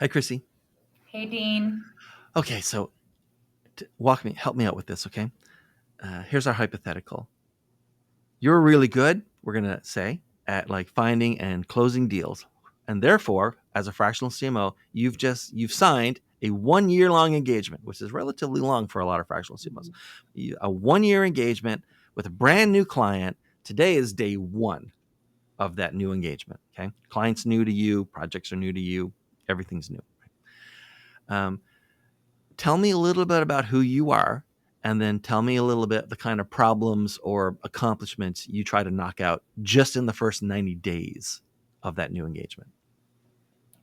Hi, Chrissy. Hey, Dean. Okay, so help me out with this, okay? Here's our hypothetical. You're really good, we're gonna say, at like finding and closing deals, and therefore, as a fractional CMO, you've signed a 1 year long engagement, which is relatively long for a lot of fractional CMOs. A 1 year engagement with a brand new client. Today is day one of that new engagement. Okay, clients new to you, projects are new to you, everything's new. Um, Tell me a little bit about who you are, and then tell me a little bit the kind of problems or accomplishments you try to knock out just in the first 90 days of that new engagement.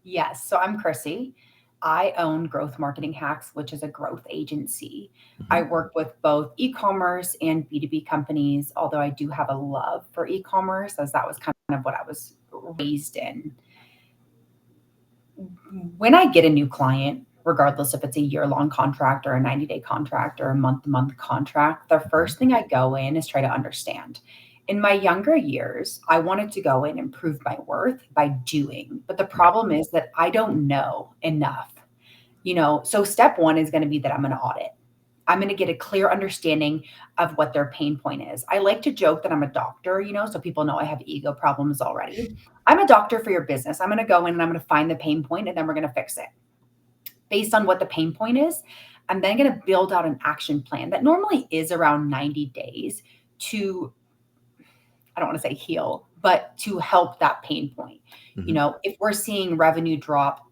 Yes, so I'm Chrissy. I own Growth Marketing Hacks, which is a growth agency. I Mm-hmm. work with both e commerce and B2B companies, although I do have a love for e commerce, as that was kind of what I was raised in. When I get a new client, regardless if it's a year-long contract or a 90-day contract or a month-to-month contract, the Mm-hmm. first thing I go in is try to understand. In my younger years, I wanted to go in and prove my worth by doing, but the Right. problem is that I don't know enough. So step one is going to be that I'm going to audit. I'm going to get a clear understanding of what their pain point is. I like to joke that I'm a doctor, so people know I have ego problems already. I'm a doctor for your business. I'm going to go in and I'm going to find the pain point and then we're going to fix it. Based on what the pain point is, I'm then going to build out an action plan that normally is around 90 days to, I don't want to say heal, but to help that pain point. Mm-hmm. If we're seeing revenue drop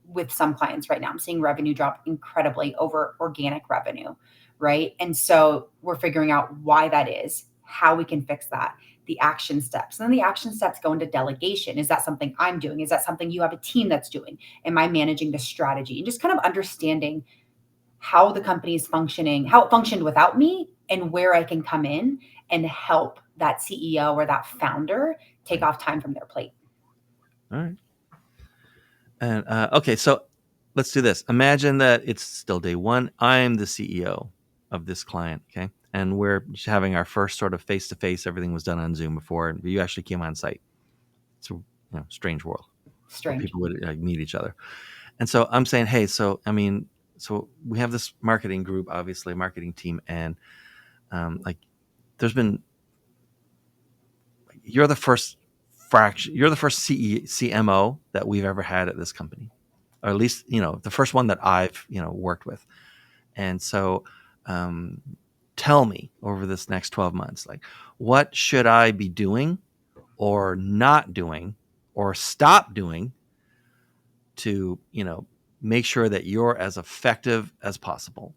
with some clients right now, I'm seeing revenue drop incredibly over organic revenue, right? And so we're figuring out why that is, how we can fix that, the action steps. And then the action steps go into delegation. Is that something I'm doing? Is that something you have a team that's doing? Am I managing the strategy? And just kind of understanding how the company is functioning, how it functioned without me, and where I can come in and help that CEO or that founder take Right. off time from their plate. All right. And okay, so let's do this. Imagine that it's still day one. I'm the CEO of this client. Okay. And we're just having our first sort of face to face. Everything was done on Zoom before, and you actually came on site. It's a strange world where Strange. people would like meet each other. And so I'm saying, hey, so we have this marketing group, obviously, a marketing team, and like, there's been you're the first you're the first CMO that we've ever had at this company, or at least the first one that I've worked with. And so, um, tell me over this next 12 months, like, what should I be doing or not doing or stop doing to make sure that you're as effective as possible.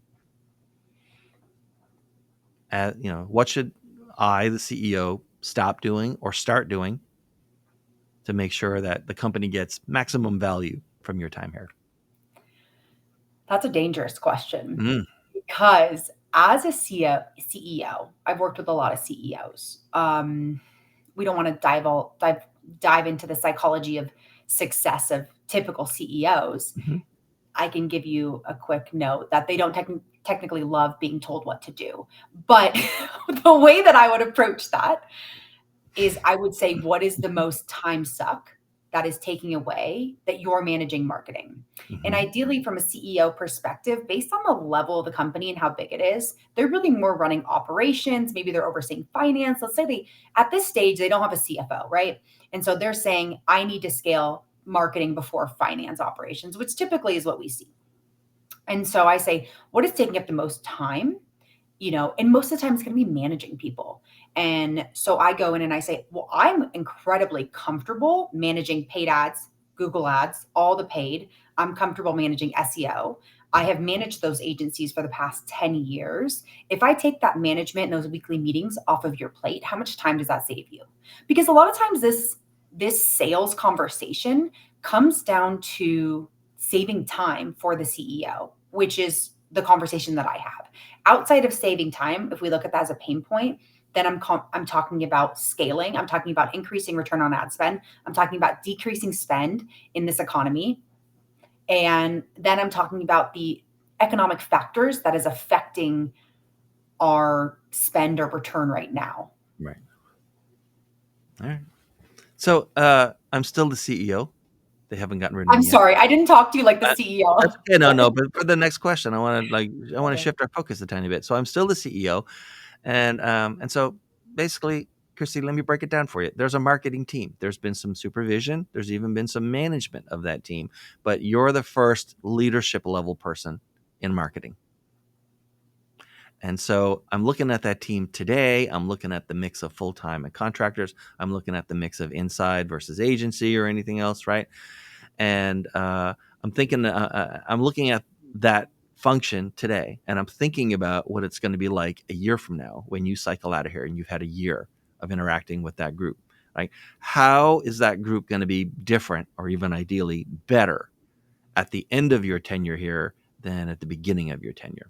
What should I, the CEO, stop doing or start doing to make sure that the company gets maximum value from your time here? That's a dangerous question Mm, because as a CEO, I've worked with a lot of CEOs. We don't want to dive into the psychology of success of typical CEOs. mhm. I can give you a quick note that they don't technically love being told what to do. But the way that I would approach that is I would say, what is the most time suck that is taking away that you're managing marketing? And Mhm. ideally, from a CEO perspective, based on the level of the company and how big it is, they're really more running operations. Maybe they're overseeing finance. Let's say at this stage, they don't have a CFO, right? And so they're saying, I need to scale marketing before finance operations, which typically is what we see. And so I say, what is taking up the most time? And most of the time it's going to be managing people. And so I go in and I say, well, I'm incredibly comfortable managing paid ads, Google ads, all the paid. I'm comfortable managing SEO. I have managed those agencies for the past 10 years. If I take that management and those weekly meetings off of your plate, how much time does that save you? Because a lot of times this sales conversation comes down to saving time for the CEO, which is the conversation that I have. Outside of saving time, if we look at that as a pain point, then I'm talking about scaling. I'm talking about increasing return on ad spend. I'm talking about decreasing spend in this economy. And then I'm talking about the economic factors that is affecting our spend or return right now. Right. All right. So I'm still the CEO. They haven't gotten rid of I'm me yet. sorry, I didn't talk to you like the Uh, CEO. that's okay. No, no. But for the next question, I want to Okay. shift our focus a tiny bit. So I'm still the CEO, and so basically, Christy, let me break it down for you. There's a marketing team. There's been some supervision. There's even been some management of that team. But you're the first leadership level person in marketing. And so I'm looking at that team today. I'm looking at the mix of full time and contractors. I'm looking at the mix of inside versus agency or anything else, right? And I'm thinking, I'm looking at that function today, and I'm thinking about what it's going to be like a year from now when you cycle out of here and you've had a year of interacting with that group. Like, how is that group going to be different, or even ideally better, at the end of your tenure here than at the beginning of your tenure?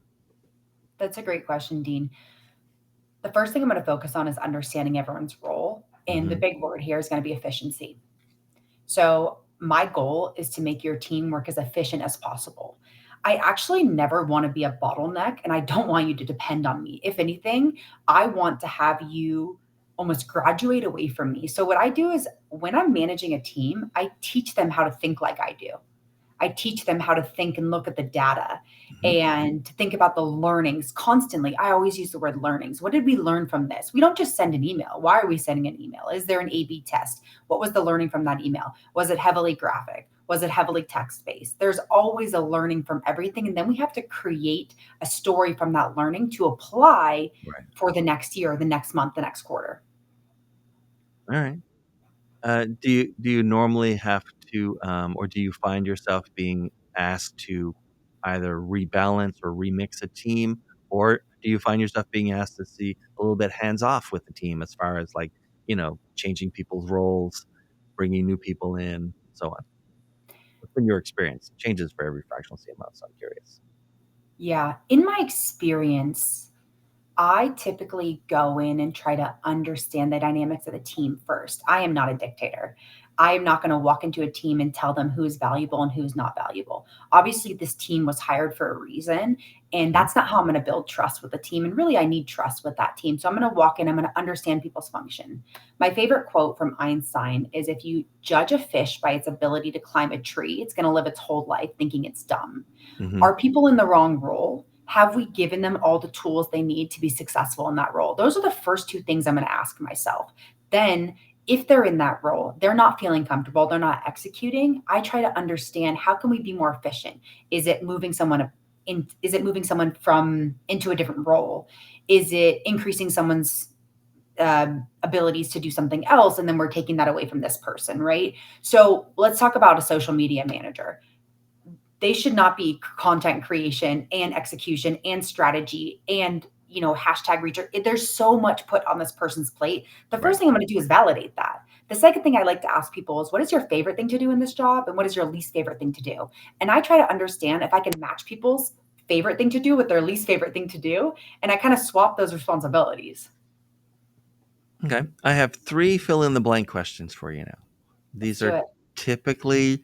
That's a great question, Dean. The first thing I'm going to focus on is understanding everyone's role. And the Mm-hmm. big word here is going to be efficiency. So, my goal is to make your team work as efficient as possible. I actually never want to be a bottleneck and I don't want you to depend on me. If anything, I want to have you almost graduate away from me. So, what I do is when I'm managing a team, I teach them how to think like I do. I teach them how to think and look at the data Mm-hmm. and to think about the learnings constantly. I always use the word learnings. What did we learn from this? We don't just send an email. Why are we sending an email? Is there an A B test? What was the learning from that email? Was it heavily graphic? Was it heavily text based? There's always a learning from everything. And then we have to create a story from that learning to apply Right. for the next year, the next month, the next quarter. All right. Do you normally have to, or do you find yourself being asked to either rebalance or remix a team, or do you find yourself being asked to see a little bit hands off with the team as far as like, changing people's roles, bringing new people in, so on? What's been your experience? It changes for every fractional CMO, so I'm curious. Yeah. In my experience, I typically go in and try to understand the dynamics of the team first. I am not a dictator. I am not going to walk into a team and tell them who is valuable and who's not valuable. Obviously, this team was hired for a reason, and Mhm. that's not how I'm going to build trust with the team. And really, I need trust with that team. So I'm going to walk in, I'm going to understand people's function. My favorite quote from Einstein is if you judge a fish by its ability to climb a tree, it's going to live its whole life thinking it's dumb. Mhm. Are people in the wrong role? Have we given them all the tools they need to be successful in that role? Those are the first two things I'm going to ask myself. Then, if they're in that role, they're not feeling comfortable, they're not executing, I try to understand how can we be more efficient? Is it moving someone is it moving someone from into a different role? Is it increasing someone's abilities to do something else and then we're taking that away from this person, right? So, let's talk about a social media manager. They should not be content creation and execution and strategy and hashtag reach. There's so much put on this person's plate. The Right. first thing I'm going to do is validate that. The second thing I like to ask people is what is your favorite thing to do in this job and what is your least favorite thing to do? And I try to understand if I can match people's favorite thing to do with their least favorite thing to do, and I kind of swap those responsibilities. Okay. I have three fill in the blank questions for you now. Let's These do are it. typically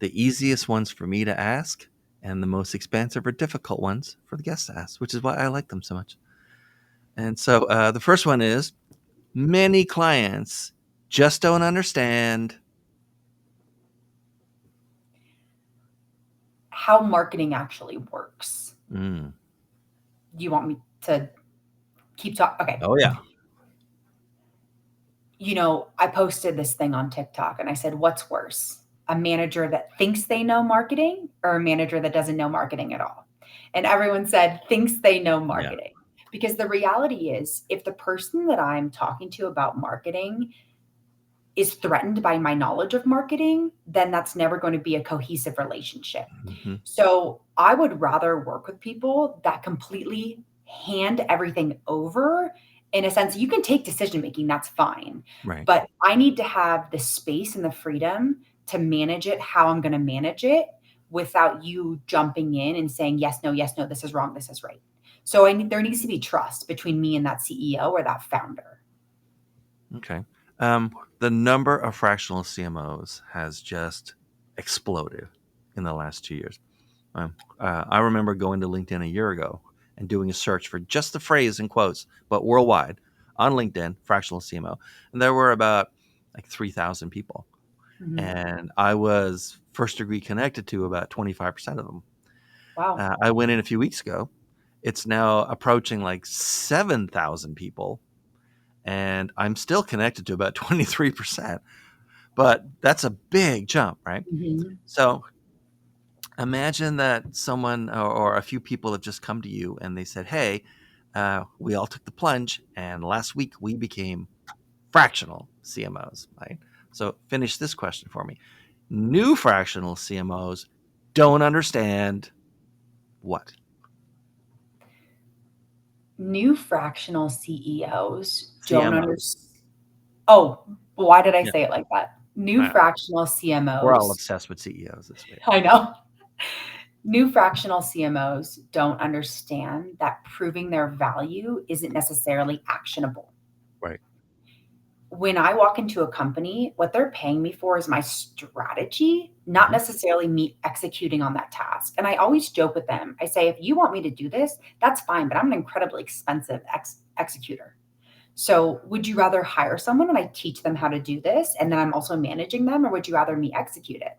the easiest ones for me to ask and the most expansive or difficult ones for the guests to ask, which is why I like them so much. And so the first one is many clients just don't understand. How marketing actually works. Mm. Do you want me to keep talking? Okay. Oh, yeah. I posted this thing on TikTok and I said, what's worse? A manager that thinks they know marketing or a manager that doesn't know marketing at all? And everyone said, thinks they know Yeah. marketing. Because the reality is, if the person that I'm talking to about marketing is threatened by my knowledge of marketing, then that's never going to be a cohesive relationship. Hmm. So I would rather work with people that completely hand everything over. In a sense, you can take decision making, that's fine. Right. But I need to have the space and the freedom to manage it how I'm going to manage it without you jumping in and saying, yes, no, this is wrong, this is right. So there needs to be trust between me and that CEO or that founder. Okay. The number of fractional CMOs has just exploded in the last 2 years. I remember going to LinkedIn a year ago and doing a search for just the phrase in quotes, but worldwide on LinkedIn, fractional CMO. And there were about like 3,000 people. Mhm. and I was first degree connected to about 25% of them. Wow. I went in a few weeks ago. It's now approaching like 7,000 people, and I'm still connected to about 23%. But that's a big jump, right? Mhm. So imagine that someone or a few people have just come to you and they said, "Hey, we all took the plunge, and last week we became fractional CMOs." Right. So finish this question for me. New fractional CMOs don't understand what? New fractional CEOs don't CMOs. understand. Oh, why did I Yeah. say it like that? New Uh, fractional we're all CMOs. obsessed with CEOs this way. I know. New fractional CMOs don't understand that proving their value isn't necessarily actionable. Right. When I walk into a company, what they're paying me for is my strategy, not Mm-hmm. necessarily me executing on that task. And I always joke with them. I say, if you want me to do this, that's fine, but I'm an incredibly expensive executor. So, would you rather hire someone and I teach them how to do this and then I'm also managing them, or would you rather me execute it?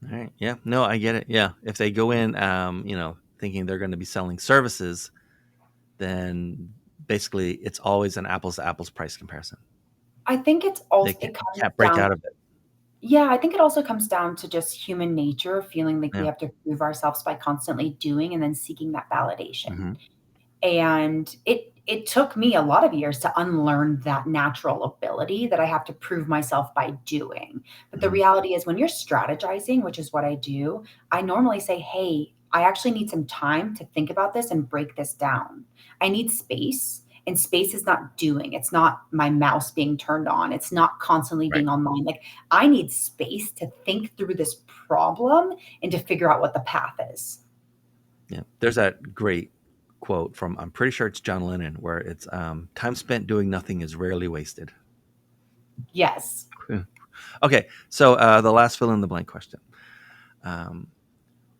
All right. Yeah. No, I get it. Yeah. If they go in, thinking they're going to be selling services, then basically it's always an apples to apples price comparison. I think it's They also can't, it comes can't break down. out of it. Yeah, I think it also comes down to just human nature, feeling like we Yeah. have to prove ourselves by constantly doing and then seeking that validation. Mm-hmm. And it took me a lot of years to unlearn that natural ability that I have to prove myself by doing. But the Mm-hmm. reality is when you're strategizing, which is what I do, I normally say, "Hey, I actually need some time to think about this and break this down. I need space." And space is not doing. It's not my mouse being turned on. It's not constantly Right. being online. Like I need space to think through this problem and to figure out what the path is. Yeah. There's that great quote from, I'm pretty sure it's John Lennon, where it's time spent doing nothing is rarely wasted. Yes. Okay. So the last fill in the blank question. Um,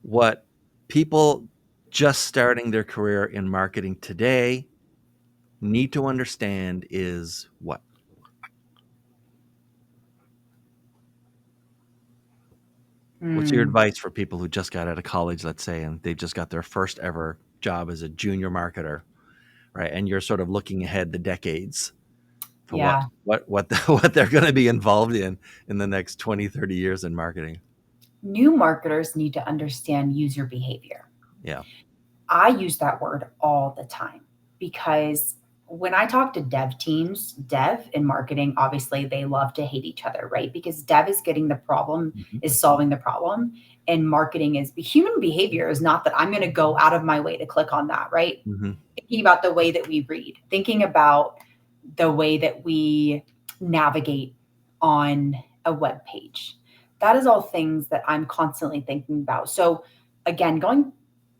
what people just starting their career in marketing today need to understand is what? What's your Hmm. advice for people who just got out of college, let's say, and they've just got their first ever job as a junior marketer, right? And you're sort of looking ahead the decades for Yeah. what they're going to be involved in the next 20, 30 years in marketing. New marketers need to understand user behavior. Yeah. I use that word all the time because when I talk to dev teams, dev and marketing, obviously they love to hate each other, right? Because dev is getting the problem, Mhm. is solving the problem, and marketing is human behavior is not that I'm going to go out of my way to click on that, right? Mhm. Thinking about the way that we read, thinking about the way that we navigate on a web page. That is all things that I'm constantly thinking about. So again, going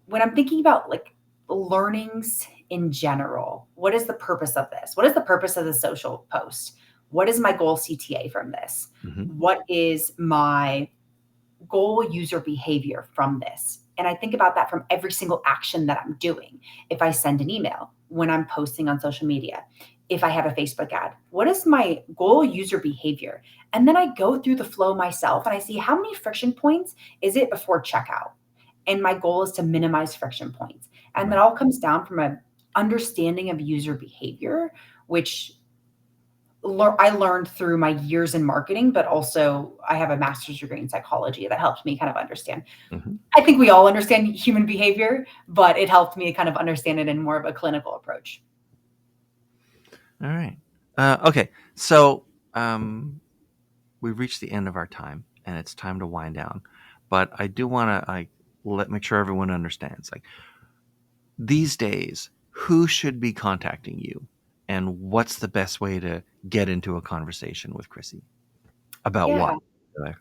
when I'm thinking about like learnings in general, what is the purpose of this? What is the purpose of the social post? What is my goal CTA from this? Mhm. What is my goal user behavior from this? And I think about that from every single action that I'm doing. If I send an email, when I'm posting on social media, if I have a Facebook ad, what is my goal user behavior? And then I go through the flow myself and I see how many friction points is it before checkout. And my goal is to minimize friction points. And that Right. all comes down from an understanding of user behavior, which I learned through my years in marketing, but also I have a master's degree in psychology that helped me kind of understand. Mhm. I think we all understand human behavior, but it helped me kind of understand it in more of a clinical approach. All right. Okay. So we've reached the end of our time, and it's time to wind down. But I do want to let make sure everyone understands. Like these days, who should be contacting you, and what's the best way to get into a conversation with Chrissy about Yeah, what? Like,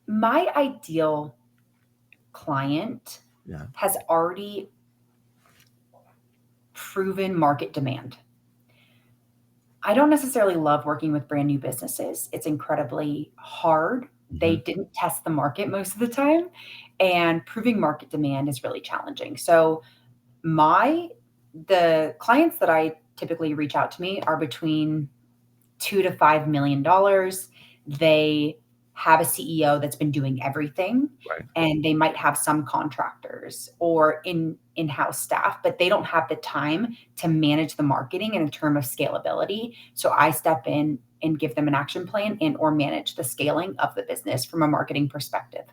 my ideal client yeah. has already proven market demand. I don't necessarily love working with brand new businesses. It's incredibly hard. They Hmm. didn't test the market most of the time, and proving market demand is really challenging. So, my the clients that I typically reach out to me are between $2 to $5 million. They have a CEO that's been doing everything, Right. and they might have some contractors or in-house staff, but they don't have the time to manage the marketing in a term of scalability. So I step in and give them an action plan and or manage the scaling of the business from a marketing perspective.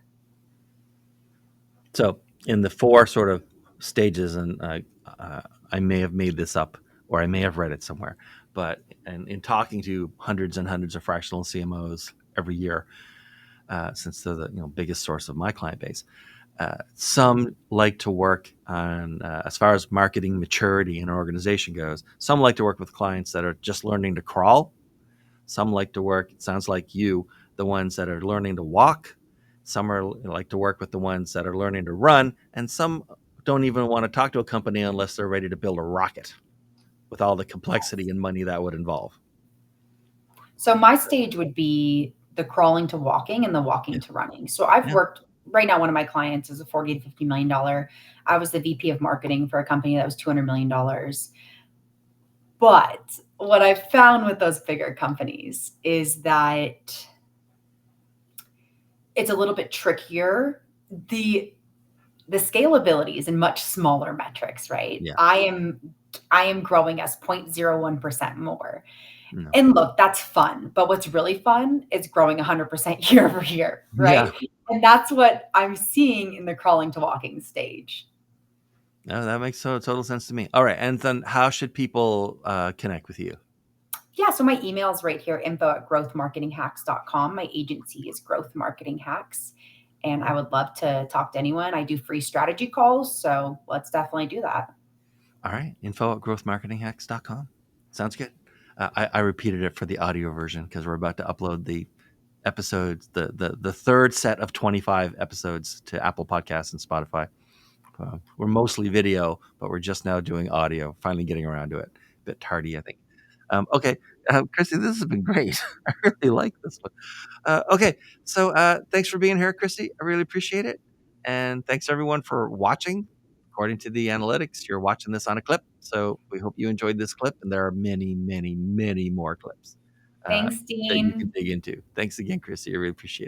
So in the four sort of stages, and I may have made this up or I may have read it somewhere, but in talking to hundreds and hundreds of fractional CMOs every year, since they're the biggest source of my client base, some like to work on, as far as marketing maturity in an organization goes, some like to work with clients that are just learning to crawl. Some like to work, it sounds like you, the ones that are learning to walk. Some are like to work with the ones that are learning to run. And some don't even want to talk to a company unless they're ready to build a rocket with all the complexity and money that would involve. So my stage would be the crawling to walking and the Yeah. walking to running. So I've Yeah. worked right now. One of my clients is a $40 to $50 million. I was the VP of marketing for a company that was $200 million. But what I've found with those bigger companies is that it's a little bit trickier. The scalability is in much smaller metrics, right? Yeah. I am growing as 0.01% more. No. And look, that's fun. But what's really fun is growing 100% year over year, Yeah. right? And that's what I'm seeing in the crawling to walking stage. No, that makes total sense to me. All right. And then how should people connect with you? Yeah, so my email is right here, info@growthmarketinghacks.com. My agency is Growth Marketing Hacks. And I would love to talk to anyone. I do free strategy calls. So let's definitely do that. All right. Info@growthmarketinghacks.com. Sounds good. I repeated it for the audio version because we're about to upload the episodes, the third set of 25 episodes to Apple Podcasts and Spotify. We're mostly video, but we're just now doing audio, finally getting around to it. A bit tardy, I think. Okay. Chrissy, this has been great. I really like this one. Okay. So thanks for being here, Chrissy. I really appreciate it. And thanks everyone for watching. According to the analytics, you're watching this on a clip. So we hope you enjoyed this clip. And there are many, many, many more clips uh, Thanks, that you can Dean. dig into. Thanks again, Chrissy. I really appreciate it.